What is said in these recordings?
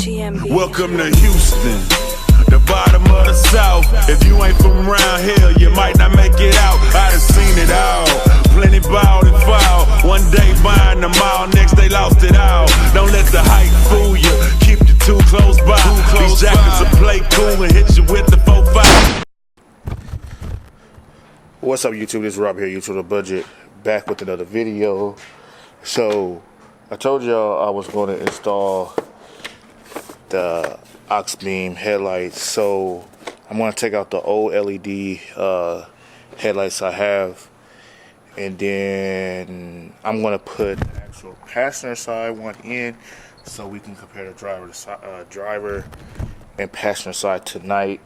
Welcome to Houston, the bottom of the South. If you ain't from around here, you might not make it out. I done seen it all, plenty balled and foul. One day buying them all, next they lost it all. Don't let the hype fool you, keep you too close by. These jackets will play cool and hit you with the 4-5. What's up, YouTube? This is Rob here, YouTube the Budget, back with another video. So I told y'all I was going to install the Auxbeam headlights, so I'm going to take out the old LED headlights I have, and then I'm going to put the actual passenger side one in so we can compare the driver and passenger side tonight.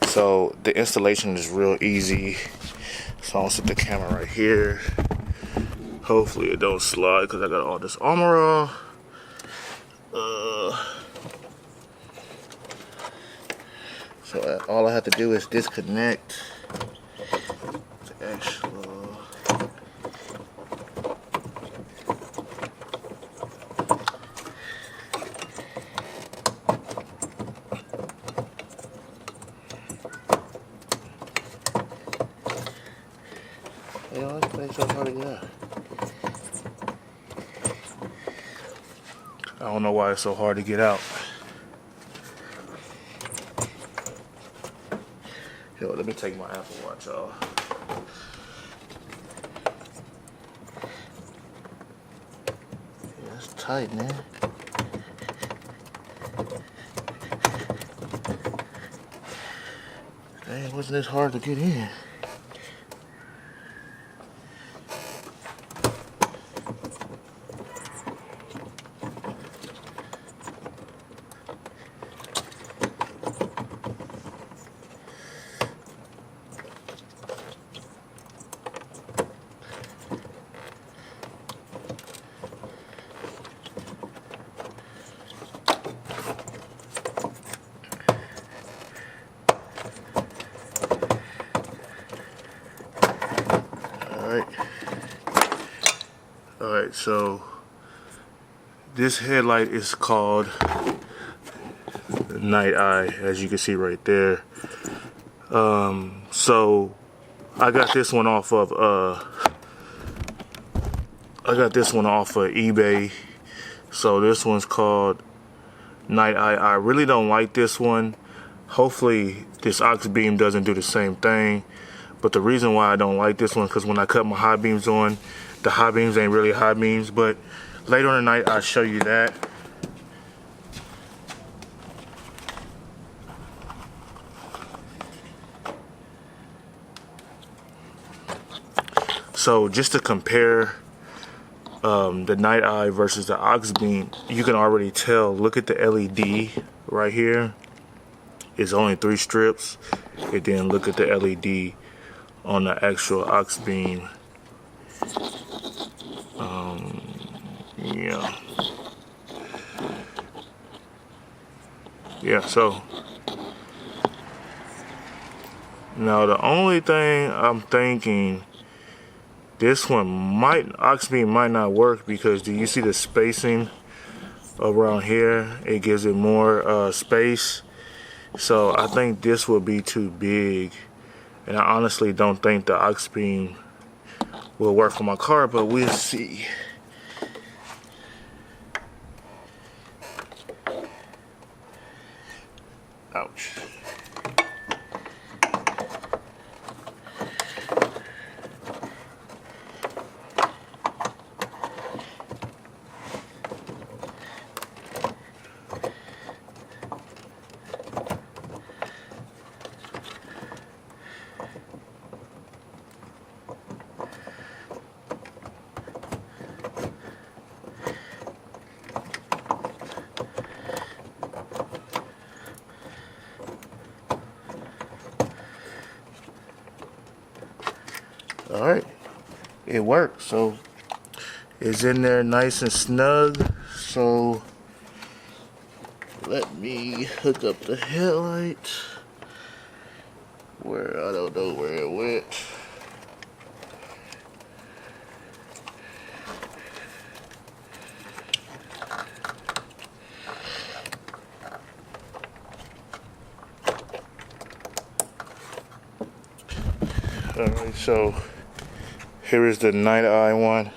So the installation is real easy. So I'm going to set the camera right here. Hopefully it don't slide because I got all this armor on. So all I have to do is disconnect the actual this place so hard to get out. I don't know why it's so hard to get out. Yo, let me take my Apple Watch off. Yeah, that's tight, man. Dang, wasn't this hard to get in? Alright, so this headlight is called Night Eye, as you can see right there. So I got this one off of eBay. So this one's called Night Eye. I really don't like this one. Hopefully this Auxbeam doesn't do the same thing. But the reason why I don't like this one, because when I cut my high beams on, the high beams ain't really high beams. But later on tonight I'll show you that. So just to compare the Night Eye versus the Auxbeam, you can already tell. Look at the LED right here. It's only 3 strips. And then look at the LED on the actual Auxbeam. Yeah, so now the only thing I'm thinking, this one Auxbeam might not work, because do you see the spacing around here? It gives it more space. So I think this will be too big, and I honestly don't think the Auxbeam will work for my car, but we'll see. Ouch. Alright, it works. So it's in there nice and snug. So let me hook up the headlight where I don't know where it went. Alright, so here is the night eye one.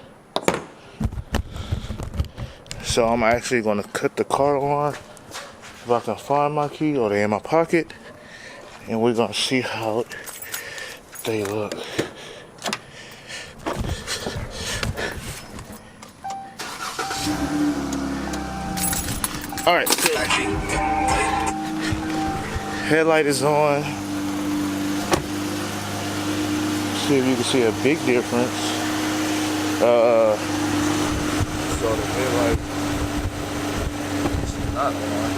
So I'm actually gonna cut the car on if I can find my key or they're in my pocket, and we're gonna see how they look. Alright, so headlight is on. See if you can see a big difference. So the headlight is not on.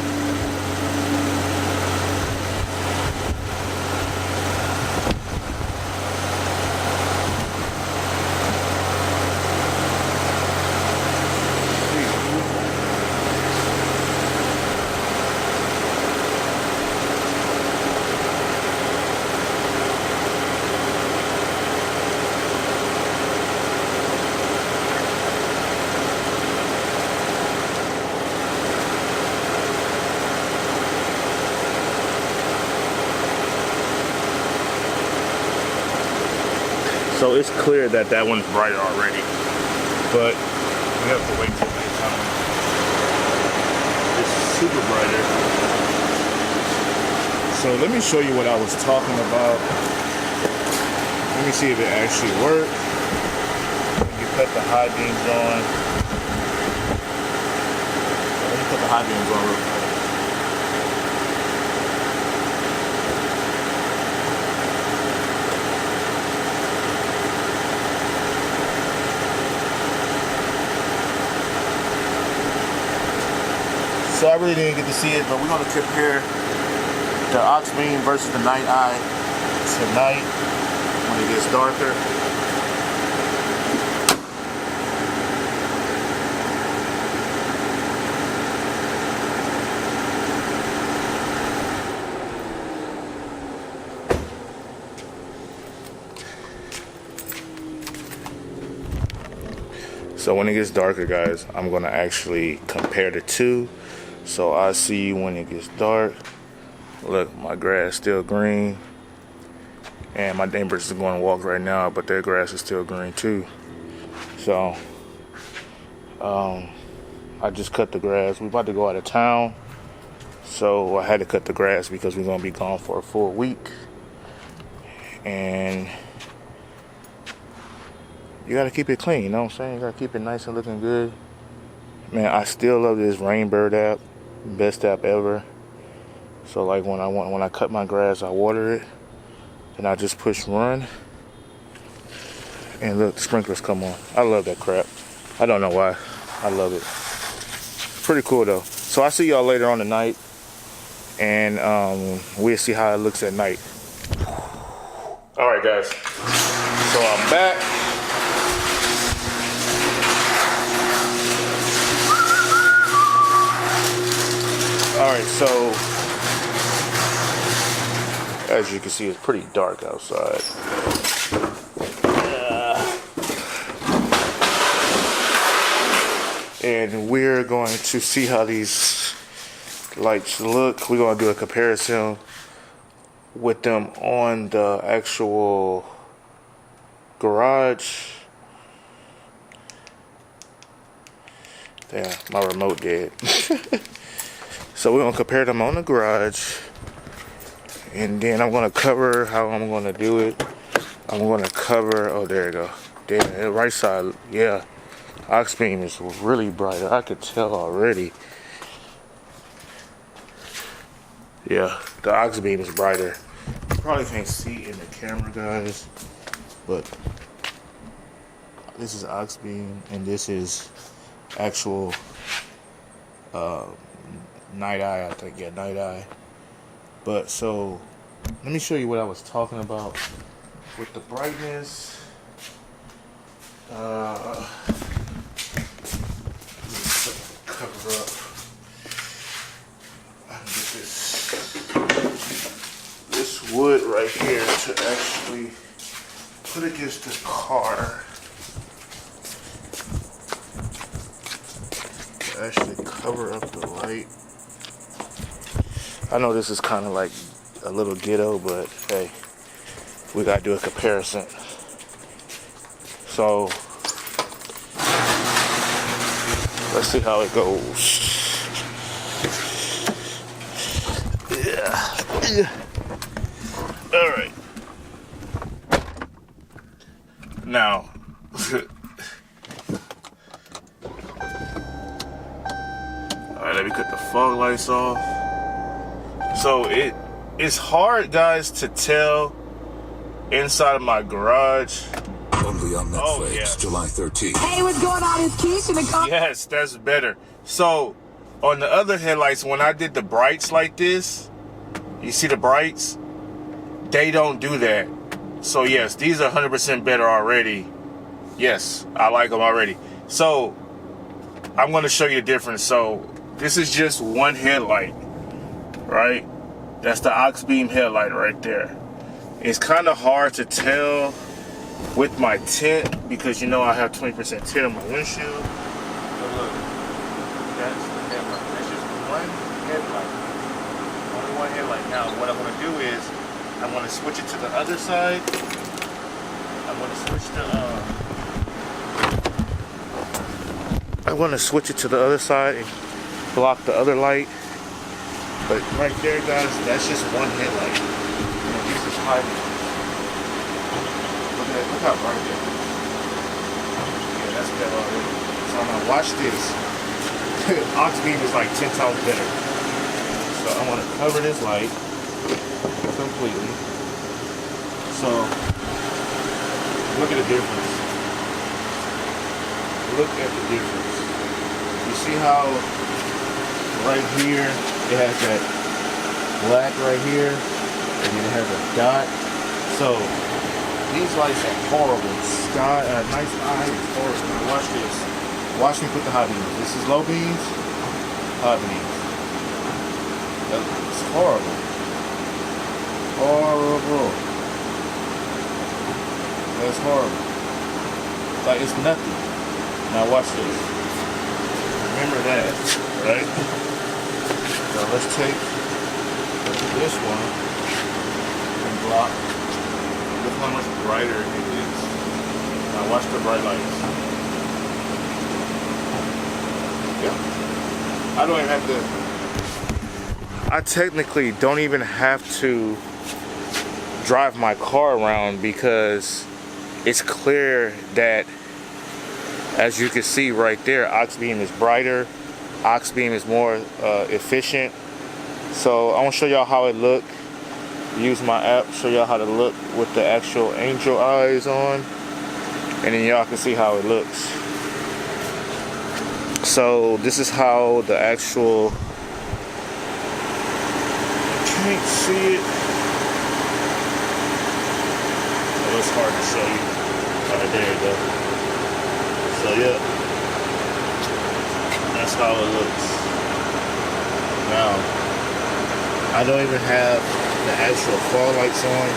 So it's clear that that one's brighter already, but we have to wait till nighttime. It's super brighter. So let me show you what I was talking about. Let me see if it actually worked. You cut the high beams on. Let me put the high beams on real quick. So I really didn't get to see it, but we're going to compare the Auxbeam versus the night eye tonight when it gets darker. So when it gets darker, guys, I'm going to actually compare the two. So I'll see you when it gets dark. Look, my grass still green. And my neighbors are going to walk right now, but their grass is still green too. So I just cut the grass. We're about to go out of town. So I had to cut the grass because we're going to be gone for a full week. And you got to keep it clean, you know what I'm saying? You got to keep it nice and looking good. Man, I still love this Rainbird app. Best app ever. So like when I cut my grass, I water it, and I just push run, and look, the sprinklers come on. I love that crap. I don't know why. I love it. Pretty cool though. So I'll see y'all later on tonight, and we'll see how it looks at night. All right, guys. So I'm back. Alright, so as you can see, it's pretty dark outside. And we're going to see how these lights look. We're going to do a comparison with them on the actual garage. Damn, my remote dead. So we're going to compare them on the garage, and then I'm going to cover how I'm going to do it. I'm going to cover, oh, there you go. Damn, the right side, yeah. Auxbeam is really bright. I could tell already. Yeah, the Auxbeam is brighter. You probably can't see in the camera, guys, but this is Auxbeam, and this is actual night eye, I think. Yeah, night eye. But so let me show you what I was talking about with the brightness. Cover up. I can get this wood right here to actually put against the car. To actually cover up the light. I know this is kind of like a little ghetto, but hey, we gotta do a comparison. So let's see how it goes. Yeah. All right. Now, all right, let me cut the fog lights off. So it's hard, guys, to tell inside of my garage. Only on Netflix, Oh, yes. July 13th. Hey, what's going on? It's Keisha Nicole. Yes, that's better. So on the other headlights, when I did the brights like this, you see the brights? They don't do that. So yes, these are 100% better already. Yes, I like them already. So I'm going to show you the difference. So this is just one headlight, right? That's the Auxbeam headlight right there. It's kind of hard to tell with my tint because you know I have 20% tint on my windshield. But look, that's the headlight. That's just one headlight. Only one headlight. Now what I'm going to do is I'm going to switch it to the other side. I'm going to switch it to the other side and block the other light. But right there, guys, that's just one headlight. You know, these is hiding. Look how bright that is. Yeah, that's better already. So I'm gonna watch this. Auxbeam is like 10 times better. So I want to cover this light completely. So look at the difference. Look at the difference. You see how right here it has that black right here, and then it has a dot. So these lights are horrible. Nice eye is horrible. Now watch this. Watch me put the high beams. This is low beams, high beams. It's horrible. Horrible. That's horrible. Like it's nothing. Now watch this. Remember that, right? Now let's take this one and block. Look how much brighter it is. Now watch the bright lights. Yeah. I don't even have to. I technically don't even have to drive my car around because it's clear that, as you can see right there, Auxbeam is brighter. Auxbeam is more efficient. So I want to show y'all how it look. Use my app, show y'all how to look with the actual angel eyes on, and then y'all can see how it looks. So this is how the actual, can't see it. Oh, it's hard to show you. Alright, there you go. So yeah, that's how it looks. Now, I don't even have the actual fog lights on,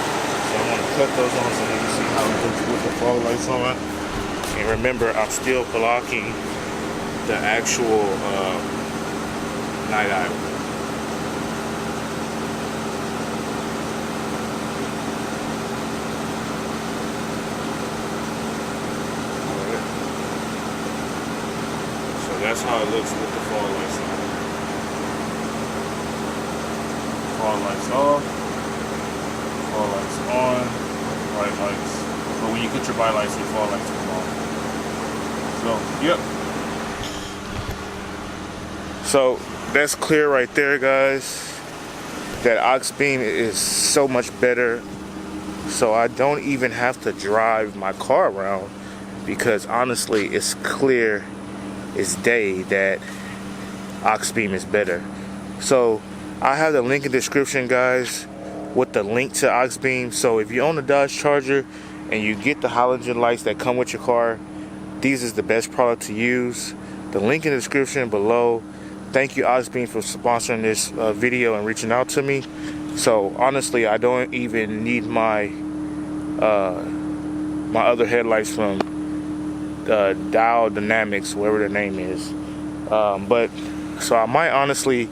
so I want to cut those on so you can see how it looks with the fog lights on. And remember, I'm still blocking the actual night eye. That's how it looks with the fog lights on. Fog lights off, fog lights on, bright lights. But when you get your bright lights, your fog lights come on. So, yep. So that's clear right there, guys. That Auxbeam is so much better. So I don't even have to drive my car around because honestly, it's clear is day that Auxbeam is better. So I have the link in the description, guys, with the link to Auxbeam. So if you own a Dodge Charger and you get the halogen lights that come with your car, these is the best product to use. The link in the description below. Thank you, Auxbeam, for sponsoring this video and reaching out to me. So honestly, I don't even need my my other headlights from Dow Dynamics, whatever their name is. But so I might honestly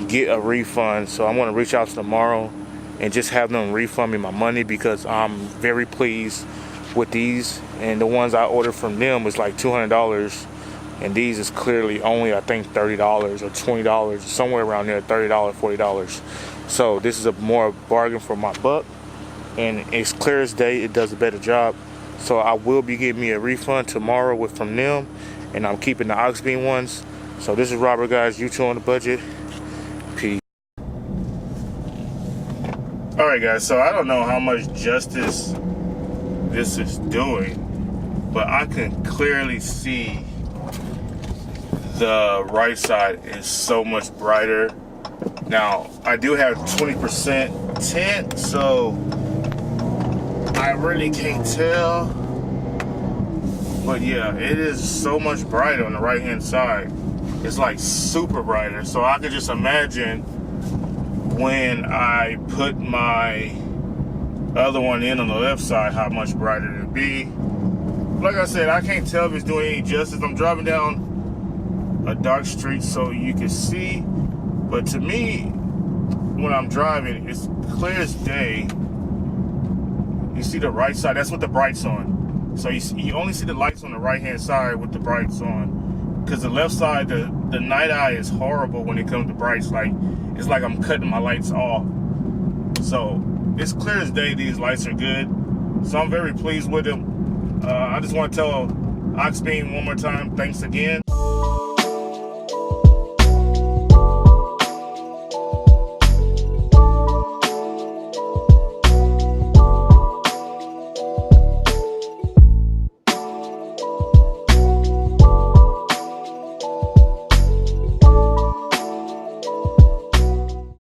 get a refund. So I'm going to reach out to tomorrow and just have them refund me my money, because I'm very pleased with these. And the ones I ordered from them was like $200, and these is clearly only, I think, $30 or $20, somewhere around there, $30, $40. So this is a more bargain for my buck, and it's clear as day it does a better job. So I will be getting me a refund tomorrow from them, and I'm keeping the Auxbeam ones. So this is Robert, guys, YouTube on the budget. Peace. Alright guys, so I don't know how much justice this is doing, but I can clearly see the right side is so much brighter. Now, I do have 20% tint, so I really can't tell. But yeah, it is so much brighter on the right hand side. It's like super brighter. So I could just imagine when I put my other one in on the left side, how much brighter it'd be. Like I said, I can't tell if it's doing any justice. I'm driving down a dark street so you can see. But to me, when I'm driving, it's clear as day. You see the right side, that's with the brights on. So you only see the lights on the right hand side with the brights on. Because the left side, the night eye is horrible when it comes to brights. Like, it's like I'm cutting my lights off. So it's clear as day these lights are good. So I'm very pleased with them. I just want to tell Auxbeam one more time, thanks again.